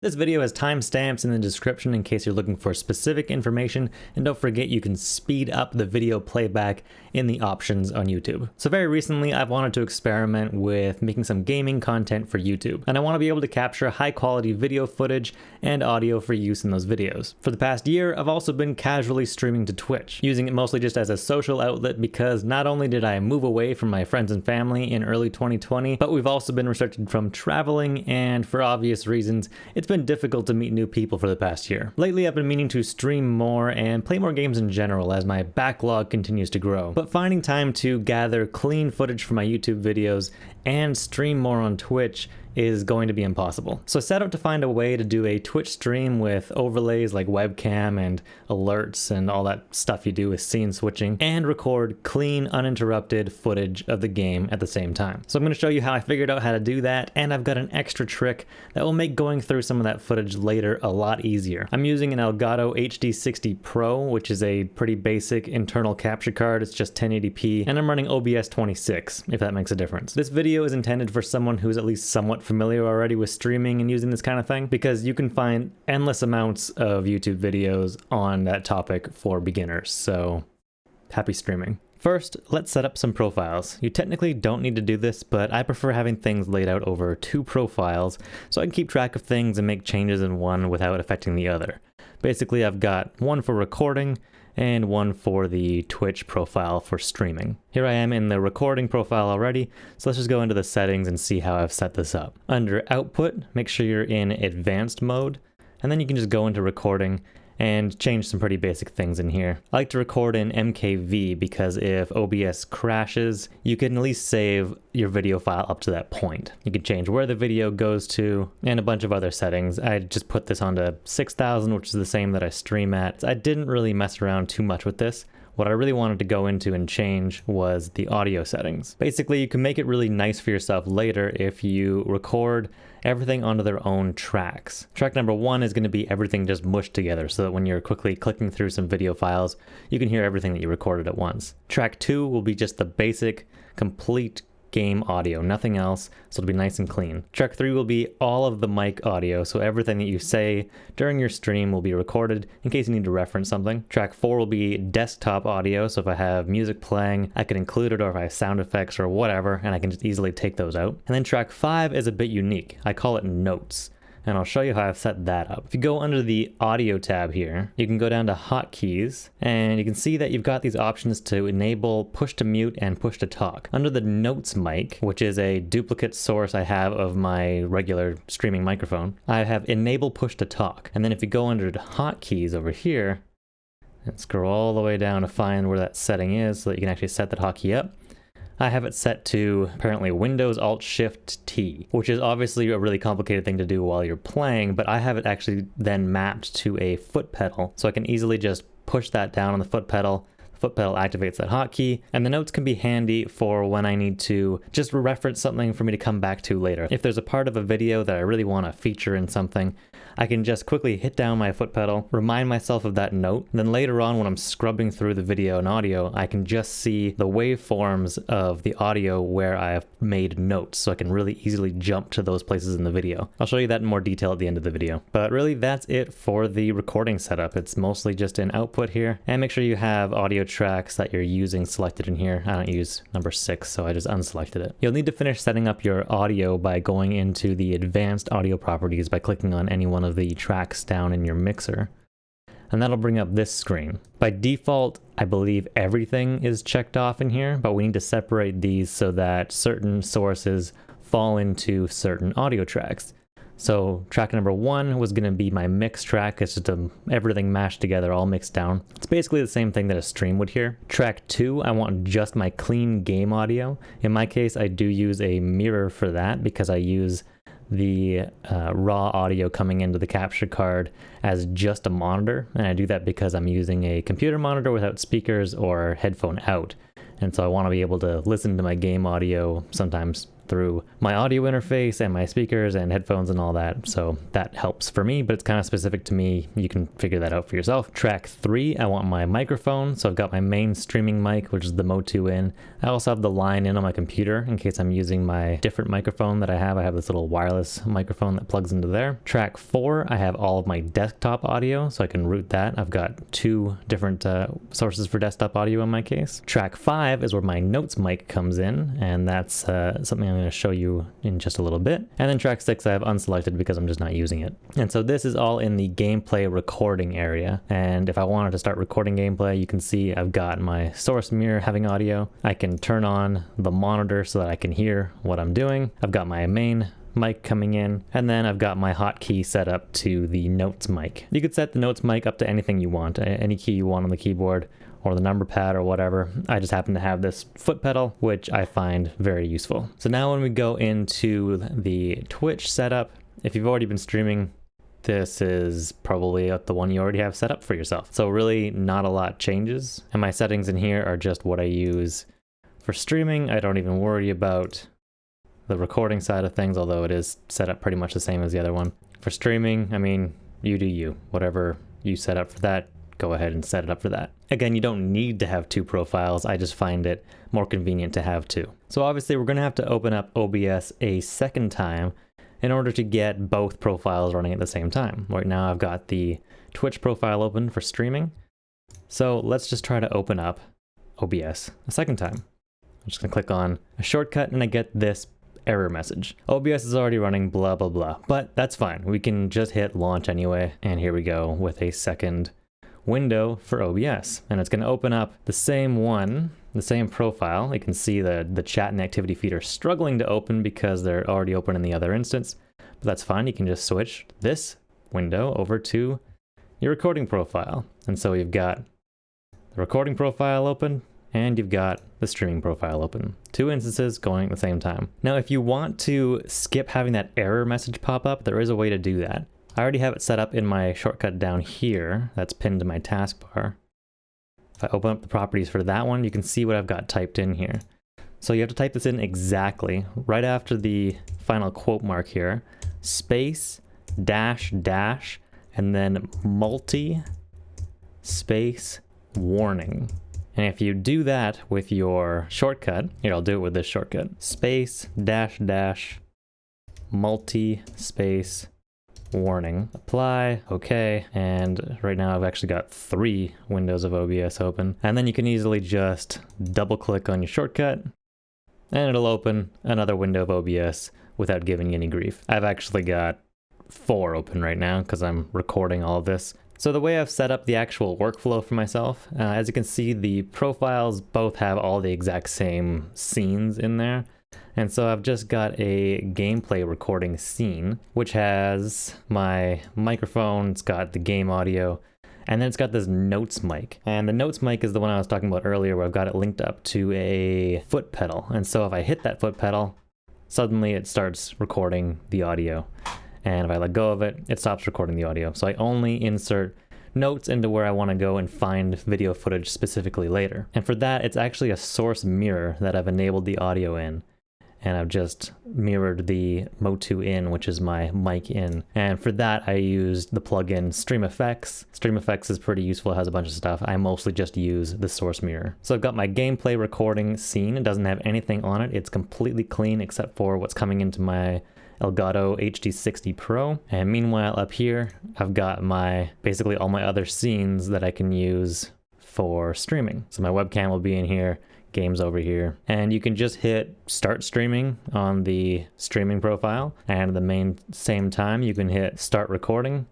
This video has timestamps in the description in case you're looking for specific information, and don't forget you can speed up the video playback in the options on YouTube. So very recently I've wanted to experiment with making some gaming content for YouTube, and I want to be able to capture high quality video footage and audio for use in those videos. For the past year I've also been casually streaming to Twitch, using it mostly just as a social outlet because not only did I move away from my friends and family in early 2020, but we've also been restricted from traveling, and for obvious reasons it's been difficult to meet new people for the past year. Lately I've been meaning to stream more and play more games in general as my backlog continues to grow, but finding time to gather clean footage for my YouTube videos and stream more on Twitch is going to be impossible. So I set out to find a way to do a Twitch stream with overlays like webcam and alerts and all that stuff you do with scene switching, and record clean, uninterrupted footage of the game at the same time. So I'm going to show you how I figured out how to do that, and I've got an extra trick that will make going through some of that footage later a lot easier. I'm using an Elgato HD60 Pro, which is a pretty basic internal capture card. It's just 1080p, and I'm running OBS 26, if that makes a difference. This video is intended for someone who's at least somewhat familiar already with streaming and using this kind of thing, because you can find endless amounts of YouTube videos on that topic for beginners, so happy streaming. First, let's set up some profiles. You technically don't need to do this, but I prefer having things laid out over two profiles so I can keep track of things and make changes in one without affecting the other. Basically, I've got one for recording and one for the Twitch profile for streaming. Here I am in the recording profile already, so let's just go into the settings and see how I've set this up. Under output, make sure you're in advanced mode, and then you can just go into recording and change some pretty basic things in here. I like to record in MKV because if OBS crashes, you can at least save your video file up to that point. You can change where the video goes to and a bunch of other settings. I just put this onto 6000, which is the same that I stream at. I didn't really mess around too much with this. What I really wanted to go into and change was the audio settings. Basically, you can make it really nice for yourself later if you record everything onto their own tracks. Track number one is going to be everything just mushed together so that when you're quickly clicking through some video files, you can hear everything that you recorded at once. Track two will be just the basic, complete game audio, nothing else, so it'll be nice and clean. Track 3 will be all of the mic audio, so everything that you say during your stream will be recorded in case you need to reference something. Track 4 will be desktop audio, so if I have music playing, I can include it, or if I have sound effects or whatever, and I can just easily take those out. And then track 5 is a bit unique. I call it notes, and I'll show you how I've set that up. If you go under the audio tab here, you can go down to hotkeys, and you can see that you've got these options to enable push to mute and push to talk. Under the notes mic, which is a duplicate source I have of my regular streaming microphone, I have enable push to talk. And then if you go under the hotkeys over here, and scroll all the way down to find where that setting is so that you can actually set that hotkey up, I have it set to apparently Windows Alt Shift T, which is obviously a really complicated thing to do while you're playing, but I have it actually then mapped to a foot pedal, so I can easily just push that down on the foot pedal. The foot pedal activates that hotkey, and the notes can be handy for when I need to just reference something for me to come back to later. If there's a part of a video that I really want to feature in something, I can just quickly hit down my foot pedal, remind myself of that note, and then later on when I'm scrubbing through the video and audio, I can just see the waveforms of the audio where I have made notes, so I can really easily jump to those places in the video. I'll show you that in more detail at the end of the video. But really that's it for the recording setup. It's mostly just in output here, and make sure you have audio tracks that you're using selected in here. I don't use number 6, so I just unselected it. You'll need to finish setting up your audio by going into the advanced audio properties by clicking on any one of the tracks down in your mixer, and that'll bring up this screen. By default, I believe everything is checked off in here, but we need to separate these so that certain sources fall into certain audio tracks. So track number 1 was going to be my mix track. It's just everything mashed together, all mixed down. It's basically the same thing that a stream would hear. Track 2, I want just my clean game audio. In my case, I do use a mirror for that because I use the raw audio coming into the capture card as just a monitor, and I do that because I'm using a computer monitor without speakers or headphone out, and so I want to be able to listen to my game audio sometimes through my audio interface and my speakers and headphones and all that. So that helps for me, but it's kind of specific to me. You can figure that out for yourself. Track 3, I want my microphone. So I've got my main streaming mic, which is the MOTU in. I also have the line in on my computer in case I'm using my different microphone that I have. I have this little wireless microphone that plugs into there. Track 4, I have all of my desktop audio, so I can route that. I've got 2 different sources for desktop audio in my case. Track 5 is where my notes mic comes in, and that's something I'm going to show you in just a little bit. And then track 6 I have unselected because I'm just not using it. And so this is all in the gameplay recording area. And if I wanted to start recording gameplay, you can see I've got my source mirror having audio. I can turn on the monitor so that I can hear what I'm doing. I've got my main mic coming in, and then I've got my hotkey set up to the notes mic. You could set the notes mic up to anything you want, any key you want on the keyboard or the number pad or whatever. I just happen to have this foot pedal, which I find very useful. So now when we go into the Twitch setup, if you've already been streaming, this is probably the one you already have set up for yourself. So really not a lot changes. And my settings in here are just what I use for streaming. I don't even worry about the recording side of things, although it is set up pretty much the same as the other one. For streaming, I mean, you do you. Whatever you set up for that, go ahead and set it up for that. Again, you don't need to have 2 profiles. I just find it more convenient to have 2. So obviously we're going to have to open up OBS a second time in order to get both profiles running at the same time. Right now I've got the Twitch profile open for streaming. So let's just try to open up OBS a second time. I'm just going to click on a shortcut and I get this error message. OBS is already running, blah, blah, blah, but that's fine. We can just hit launch anyway. And here we go with a second window for OBS. And it's going to open up the same one, the same profile. You can see the chat and activity feed are struggling to open because they're already open in the other instance, but that's fine. You can just switch this window over to your recording profile. And so you've got the recording profile open, and you've got the streaming profile open. 2 instances going at the same time. Now, if you want to skip having that error message pop up, there is a way to do that. I already have it set up in my shortcut down here that's pinned to my taskbar. If I open up the properties for that one, you can see what I've got typed in here. So you have to type this in exactly right after the final quote mark here, space, dash, dash, and then multi, space, warning. And if you do that with your shortcut, here, I'll do it with this shortcut, space, dash, dash, multi, space, warning, apply, okay. And right now I've actually got 3 windows of OBS open. And then you can easily just double click on your shortcut and it'll open another window of OBS without giving you any grief. I've actually got 4 open right now because I'm recording all of this. So the way I've set up the actual workflow for myself, as you can see, the profiles both have all the exact same scenes in there. And so I've just got a gameplay recording scene, which has my microphone, it's got the game audio, and then it's got this notes mic. And the notes mic is the one I was talking about earlier where I've got it linked up to a foot pedal. And so if I hit that foot pedal, suddenly it starts recording the audio. And if I let go of it, it stops recording the audio. So I only insert notes into where I want to go and find video footage specifically later. And for that, it's actually a source mirror that I've enabled the audio in. And I've just mirrored the MOTU in, which is my mic in. And for that, I used the plugin Stream Effects. Stream Effects is pretty useful, it has a bunch of stuff. I mostly just use the source mirror. So I've got my gameplay recording scene. It doesn't have anything on it. It's completely clean except for what's coming into my Elgato HD60 Pro. And meanwhile up here, I've got basically all my other scenes that I can use for streaming. So my webcam will be in here, games over here, and you can just hit start streaming on the streaming profile, and at the same time you can hit start recording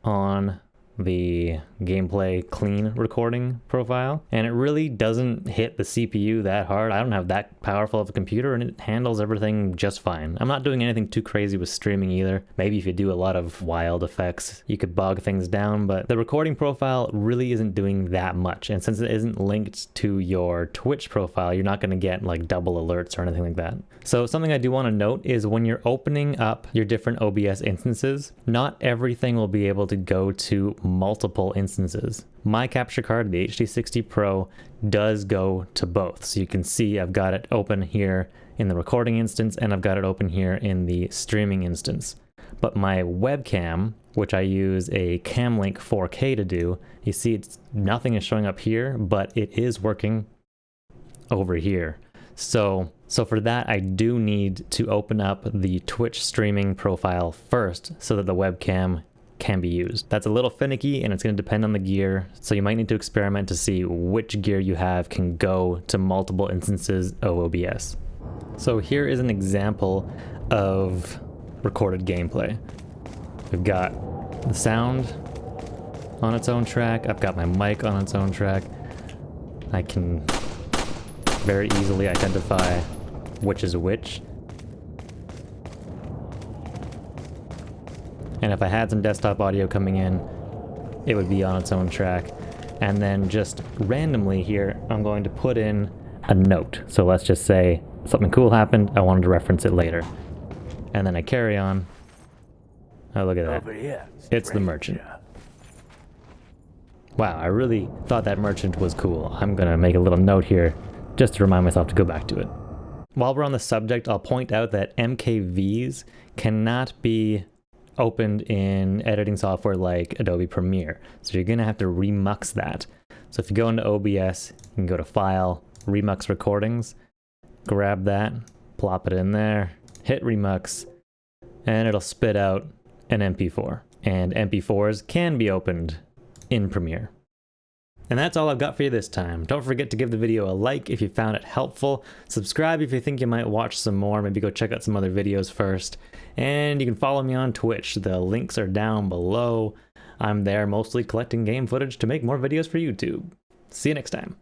on the gameplay clean recording profile, and it really doesn't hit the CPU that hard. I don't have that powerful of a computer and it handles everything just fine. I'm not doing anything too crazy with streaming either. Maybe if you do a lot of wild effects, you could bog things down, but the recording profile really isn't doing that much. And since it isn't linked to your Twitch profile, you're not going to get like double alerts or anything like that. So something I do want to note is when you're opening up your different OBS instances, not everything will be able to go to multiple instances. My capture card, the HD60 Pro, does go to both. So you can see I've got it open here in the recording instance, and I've got it open here in the streaming instance. But my webcam, which I use a Camlink 4K to do, you see nothing is showing up here, but it is working over here. So for that, I do need to open up the Twitch streaming profile first so that the webcam can be used. That's a little finicky and it's going to depend on the gear, so you might need to experiment to see which gear you have can go to multiple instances of OBS. So here is an example of recorded gameplay. We've got the sound on its own track, I've got my mic on its own track. I can very easily identify which is which. And if I had some desktop audio coming in, it would be on its own track. And then just randomly here, I'm going to put in a note. So let's just say something cool happened, I wanted to reference it later. And then I carry on. Oh, look at that. It's the merchant. Wow, I really thought that merchant was cool. I'm gonna make a little note here just to remind myself to go back to it. While we're on the subject, I'll point out that MKVs cannot be opened in editing software like Adobe Premiere. So you're gonna have to remux that. So if you go into OBS, you can go to File, Remux Recordings, grab that, plop it in there, hit Remux, and it'll spit out an MP4. And MP4s can be opened in Premiere. And that's all I've got for you this time. Don't forget to give the video a like if you found it helpful. Subscribe if you think you might watch some more. Maybe go check out some other videos first. And you can follow me on Twitch. The links are down below. I'm there mostly collecting game footage to make more videos for YouTube. See you next time.